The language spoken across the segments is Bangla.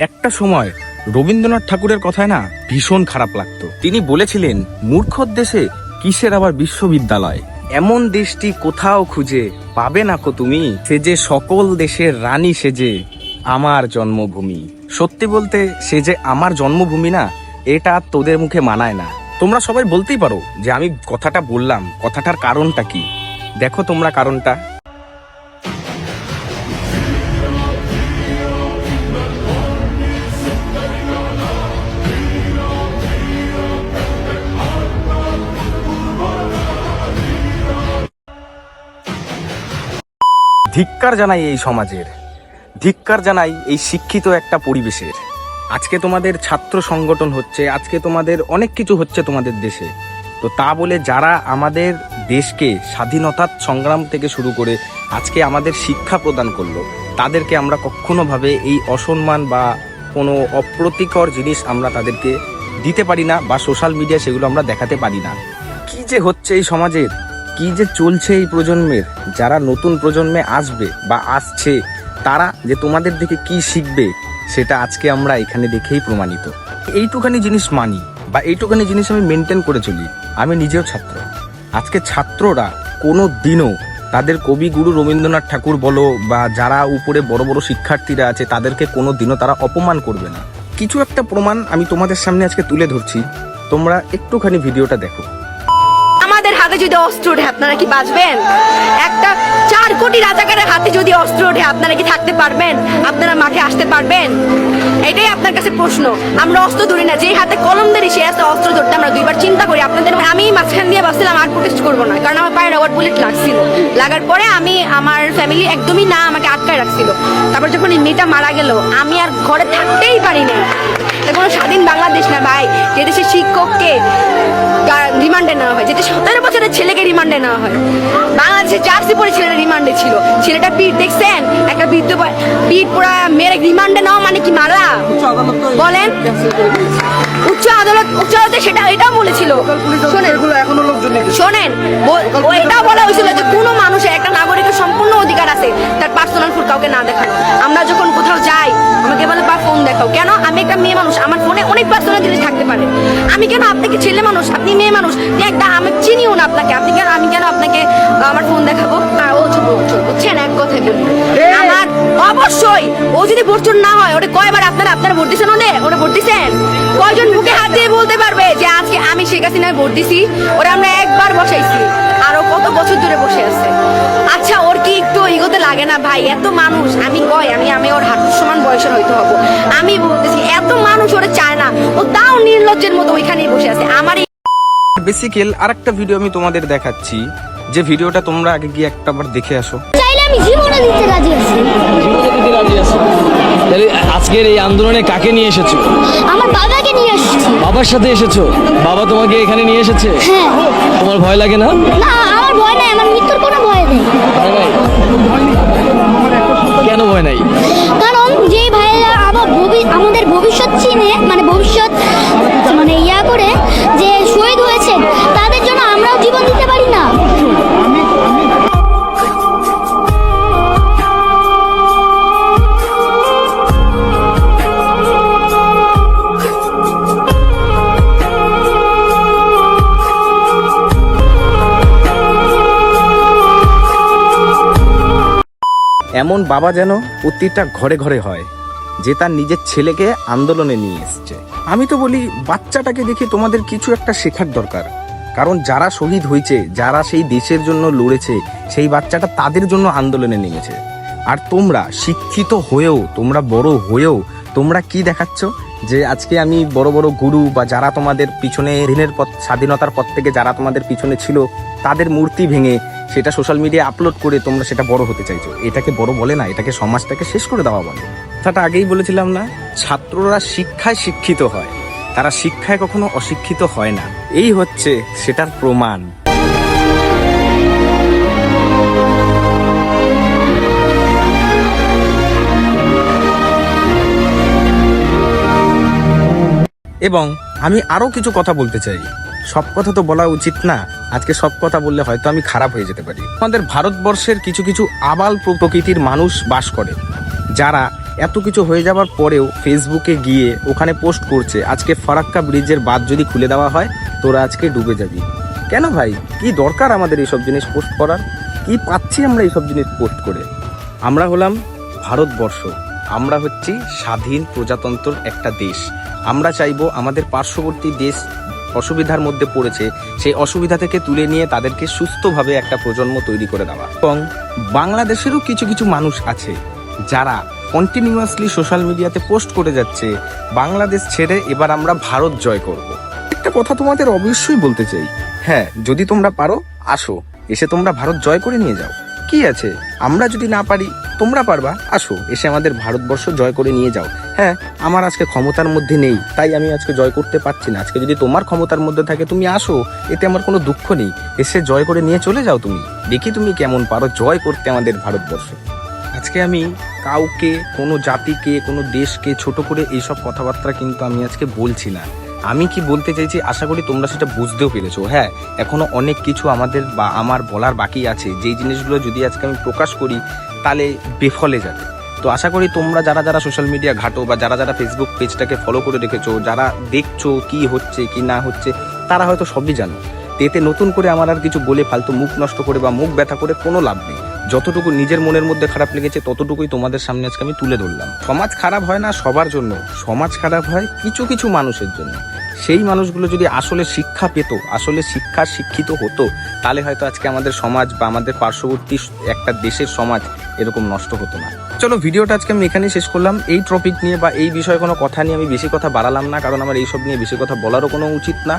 একটা সময় রবীন্দ্রনাথ ঠাকুরের কথায় না ভীষণ খারাপ লাগতো। তিনি বলেছিলেন, মূর্খর দেশে কিসের আবার বিশ্ববিদ্যালয়, এমন দেশটি কোথাও খুঁজে পাবে না কো তুমি, সে যে সকল দেশের রানী সেজে আমার জন্মভূমি। সত্যি বলতে সে যে আমার জন্মভূমি না, এটা তোদের মুখে মানায় না। তোমরা সবাই বলতেই পারো যে আমি কথাটা বললাম, কথাটার কারণটা কি? দেখো তোমরা কারণটা। ধিক্কার জানাই এই সমাজের, ধিক্কার জানাই এই শিক্ষিত একটা পরিবেশের। আজকে তোমাদের ছাত্র সংগঠন হচ্ছে, আজকে তোমাদের অনেক কিছু হচ্ছে তোমাদের দেশে, তো তা বলে যারা আমাদের দেশকে স্বাধীনতার সংগ্রাম থেকে শুরু করে আজকে আমাদের শিক্ষা প্রদান করলো, তাদেরকে আমরা কখনোভাবে এই অসম্মান বা কোনো অপ্রীতিকর জিনিস আমরা তাদেরকে দিতে পারি না, বা সোশ্যাল মিডিয়া সেগুলো আমরা দেখাতে পারি না। কি যে হচ্ছে এই সমাজের, কি যে চলছে এই প্রজন্মের, যারা নতুন প্রজন্মে আসবে বা আসছে, তারা যে তোমাদের দিকে কি শিখবে সেটা আজকে আমরা এখানে দেখেই প্রমাণিত। এইটুখানি জিনিস মানি বা এইটুখানি জিনিস আমি মেনটেন করে চলি। আমি নিজেও ছাত্র। আজকে ছাত্ররা কোনো দিনও তাদের কবিগুরু রবীন্দ্রনাথ ঠাকুর বলো বা যারা উপরে বড় বড় শিক্ষার্থীরা আছে, তাদেরকে কোনো দিনও তারা অপমান করবে না। কিছু একটা প্রমাণ আমি তোমাদের সামনে আজকে তুলে ধরছি, তোমরা একটুখানি ভিডিওটা দেখো। আমাদের হাতে যদি অস্ত্র ওঠে আপনারা কি বাঁচবেন? একটা 4 কোটি রাজাকারের হাতে যদি অস্ত্র ওঠে আপনারা কি থাকতে পারবেন? আপনারা মাঠে আসতে পারবেন? এটাই আপনার কাছে প্রশ্ন। আমরা অস্ত্র ধরি না, যেই হাতে কলম ধরি সে হাতে অস্ত্র ধরতে আমরা দুইবার চিন্তা করি। আপনাদের আমি মাঝখান দিয়ে ভাবছিলাম আর প্রোটেস্ট করবো না, কারণ আমার পায়ে রবার বুলেট লাগছিল। লাগার পরে আমি আমার ফ্যামিলি একদমই না আমাকে আটকায় রাখছিল। তারপর যখন এই মেয়েটা মারা গেল, আমি আর ঘরে থাকতেই পারি না। কোনো স্বাধীন বাংলাদেশ না ভাই, যে দেশে শিক্ষককে রিমান্ডে নেওয়া হয়, যেটা 17 বছরের ছেলেকে রিমান্ডে নেওয়া হয়। বাংলাদেশে জার্সি পরে ছেলেটা রিমান্ডে ছিল। ছেলেটা পিঠ দেখছেন, একটা বৃদ্ধ পিঠ পুরা মেরে রিমান্ডে নেওয়া মানে কি মারা? বলেন, উচ্চ আদালতে সেটা এটাও বলেছিল। শোনেন, এটাও বলা হয়েছিল যে কোনো মানুষের, একটা নাগরিকের সম্পূর্ণ অধিকার আছে তার পার্সোনাল ফোন কাউকে না দেখানো। আমরা যখন কোথাও যাই আমাকে বলে বা ফোন দেখাও। কেন? আমি একটা মেয়ে মানুষ, আমার ফোনে অনেক পার্সোনাল জিনিস থাকতে পারে। আমি কেন, আপনি কি ছেলে মানুষ, আপনি মেয়ে মানুষ, একটা আমি চিনিও না আপনাকে, আপনি কেন, আমি কেন আপনাকে আমার ফোন দেখাবো? বুঝছেন? এক কথাই বলি, আমার অবশ্যই ও যদি ভোটচোর না হয়, ওটা কয়বার আপনারা ভোট দিচ্ছেন? ওরা ভোট দিচ্ছেন? কয়জন বুকে হাত দিয়ে বলতে পারবে যে আজকে আমি শেখ হাসিনায় ভোট দিছি? ওরা আমরা একবার বসাইছি, আরো কত বছর ধরে বসে আছে। আচ্ছা, ওর কি একটু ইগোতে লাগে না ভাই? এত মানুষ, আমি ওর হাঁটুর সমান বয়সের হয়তো হবো, আমি বলতেছি এত মানুষ ওরা চায় না, ও তাও নির্লজ্জের মতো ওইখানেই বসে আছে। আমার বেসিক্যাল আরেকটা ভিডিও আমি তোমাদের দেখাচ্ছি, যে ভিডিওটা তোমরা আগে গিয়ে একটাবার দেখে আসো। চাইলে আমি জীবনে দিতে রাজি আছি। আজকের এই আন্দোলনে কাকে নিয়ে এসেছো? আমার বাবাকে নিয়ে এসেছি। বাবার সাথে এসেছো? বাবা তোমাকে এখানে নিয়ে এসেছে? হ্যাঁ। তোমার ভয় লাগে না? না, আমার ভয় নাই, আমার মৃত্যুর কোনো ভয় নেই। কেন ভয় নাই? কারণ যে ভাইয়েরা আমাদের ভবিষ্যৎ চিনে, মানে ভবিষ্যৎ ইয়া করে যে শহীদ হয়েছে, তাদের জন্য আমরাও জীবন দিতে পারি না? এমন বাবা যেন প্রতিটা ঘরে ঘরে হয়, যে তার নিজের ছেলেকে আন্দোলনে নিয়ে এসছে। আমি তো বলি, বাচ্চাটাকে দেখে তোমাদের কিছু একটা শেখার দরকার। কারণ যারা শহীদ হয়েছে, যারা সেই দেশের জন্য লড়েছে, সেই বাচ্চাটা তাদের জন্য আন্দোলনে নেমেছে। আর তোমরা শিক্ষিত হয়েও, তোমরা বড় হয়েও তোমরা কি দেখাচ্ছ? যে আজকে আমি বড় বড় গুরু বা যারা তোমাদের পিছনে ঋণের পথ, স্বাধীনতার পথ থেকে যারা তোমাদের পিছনে ছিল, তাদের মূর্তি ভেঙে সেটা সোশ্যাল মিডিয়ায় আপলোড করে তোমরা সেটা বড় হতে চাইছো। এটাকে বড় বলে না, এটাকে সমাজটাকে শেষ করে দেওয়া বলে। কথাটা আগেই বলেছিলাম না, ছাত্ররা শিক্ষায় শিক্ষিত হয়, তারা শিক্ষায় কখনো অশিক্ষিত হয় না। এই হচ্ছে সেটার প্রমাণ। এবং আমি আরো কিছু কথা বলতে চাই। সব কথা তো বলা উচিত না, আজকে সব কথা বললে হয়তো আমি খারাপ হয়ে যেতে পারি। আমাদের ভারতবর্ষের কিছু কিছু আবাল প্রকৃতির মানুষ বাস করে, যারা এত কিছু হয়ে যাওয়ার পরেও ফেসবুকে গিয়ে ওখানে পোস্ট করছে আজকে ফারাক্কা ব্রিজের বাঁধ যদি খুলে দেওয়া হয় তোরা আজকে ডুবে যাবি। কেন ভাই, কি দরকার আমাদের এইসব জিনিস পোস্ট করার? কি পাচ্ছি আমরা এইসব জিনিস পোস্ট করে? আমরা হলাম ভারতবর্ষ, আমরা হচ্ছি স্বাধীন প্রজাতন্ত্রের একটা দেশ। আমরা চাইবো আমাদের পার্শ্ববর্তী দেশ অসুবিধার মধ্যে পড়েছে, সেই অসুবিধা থেকে তুলে নিয়ে তাদেরকে সুস্থভাবে একটা প্রজন্ম তৈরি করে দেওয়া। এবং বাংলাদেশেরও কিছু কিছু মানুষ আছে যারা কন্টিনিউয়াসলি সোশ্যাল মিডিয়াতে পোস্ট করে যাচ্ছে বাংলাদেশ ছেড়ে এবার আমরা ভারত জয় করব। একটা কথা তোমাদের অবশ্যই বলতে চাই, হ্যাঁ যদি তোমরা পারো আসো, এসে তোমরা ভারত জয় করে নিয়ে যাও, কি আছে? আমরা যদি না পারি তোমরা পারবা, আসো এসে আমাদের ভারতবর্ষ জয় করে নিয়ে যাও। হ্যাঁ আমার আজকে ক্ষমতার মধ্যে নেই তাই আমি আজকে জয় করতে পারছি না, আজকে যদি তোমার ক্ষমতার মধ্যে থাকে তুমি আসো, এতে আমার কোনো দুঃখ নেই, এসে জয় করে নিয়ে চলে যাও। তুমি দেখি তুমি কেমন পারো জয় করতে আমাদের ভারতবর্ষ। আজকে আমি কাউকে, কোনো জাতিকে, কোনো দেশকে ছোট করে এইসব কথাবার্তা কিন্তু আমি আজকে বলছি না। আমি কি বলতে চাইছি আশা করি তোমরা সেটা বুঝতেও পেরেছো। হ্যাঁ এখনো অনেক কিছু আমাদের বা আমার বলার বাকি আছে, যেই জিনিসগুলো যদি আজকে আমি প্রকাশ করি তাহলে বেফলে যাবে। তো আশা করি তোমরা যারা যারা সোশ্যাল মিডিয়া ঘাটো বা যারা যারা ফেসবুক পেজটাকে ফলো করে রেখেছো, যারা দেখছো কি হচ্ছে কি না হচ্ছে, তারা হয়তো সবই জানো। তো এতে নতুন করে আমার আর কিছু বলে ফালতু মুখ নষ্ট করে বা মুখ ব্যথা করে কোনো লাভ নেই। যতটুকু নিজের মনের মধ্যে খারাপ লেগেছে ততটুকুই তোমাদের সামনে আজকে আমি তুলে ধরলাম। সমাজ খারাপ হয় না সবার জন্য, সমাজ খারাপ হয় কিছু কিছু মানুষের জন্য। সেই মানুষগুলো যদি আসলে শিক্ষা পেত, আসলে শিক্ষিত হতো, তাহলে হয়তো আজকে আমাদের সমাজ বা আমাদের পার্শ্ববর্তী একটা দেশের সমাজ এরকম নষ্ট হতো না। চলো ভিডিওটা আজকে আমি এখানেই শেষ করলাম। এই টপিক নিয়ে বা এই বিষয়ে কোনো কথা নিয়ে আমি বেশি কথা বাড়ালাম না, কারণ আমার এইসব নিয়ে বেশি কথা বলারও কোনো উচিত না।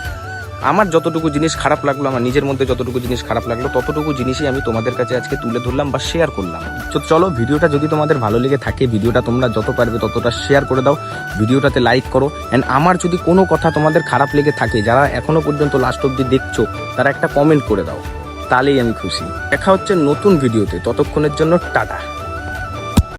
আমার যতটুকু জিনিস খারাপ লাগলো, আমার নিজের মধ্যে যতটুকু জিনিস খারাপ লাগলো ততটুকু জিনিসই আমি তোমাদের কাছে আজকে তুলে ধরলাম বা শেয়ার করলাম। তো চলো ভিডিওটা যদি তোমাদের ভালো লেগে থাকে ভিডিওটা তোমরা যত পারবে ততটা শেয়ার করে দাও, ভিডিওটাতে লাইক করো। অ্যান্ড আমার যদি কোনো কথা তোমাদের খারাপ লেগে থাকে, যারা এখনো পর্যন্ত লাস্ট অব্দি দেখছো তারা একটা কমেন্ট করে দাও, তাহলেই আমি খুশি। দেখা হচ্ছে নতুন ভিডিওতে, ততক্ষণের জন্য টাটা।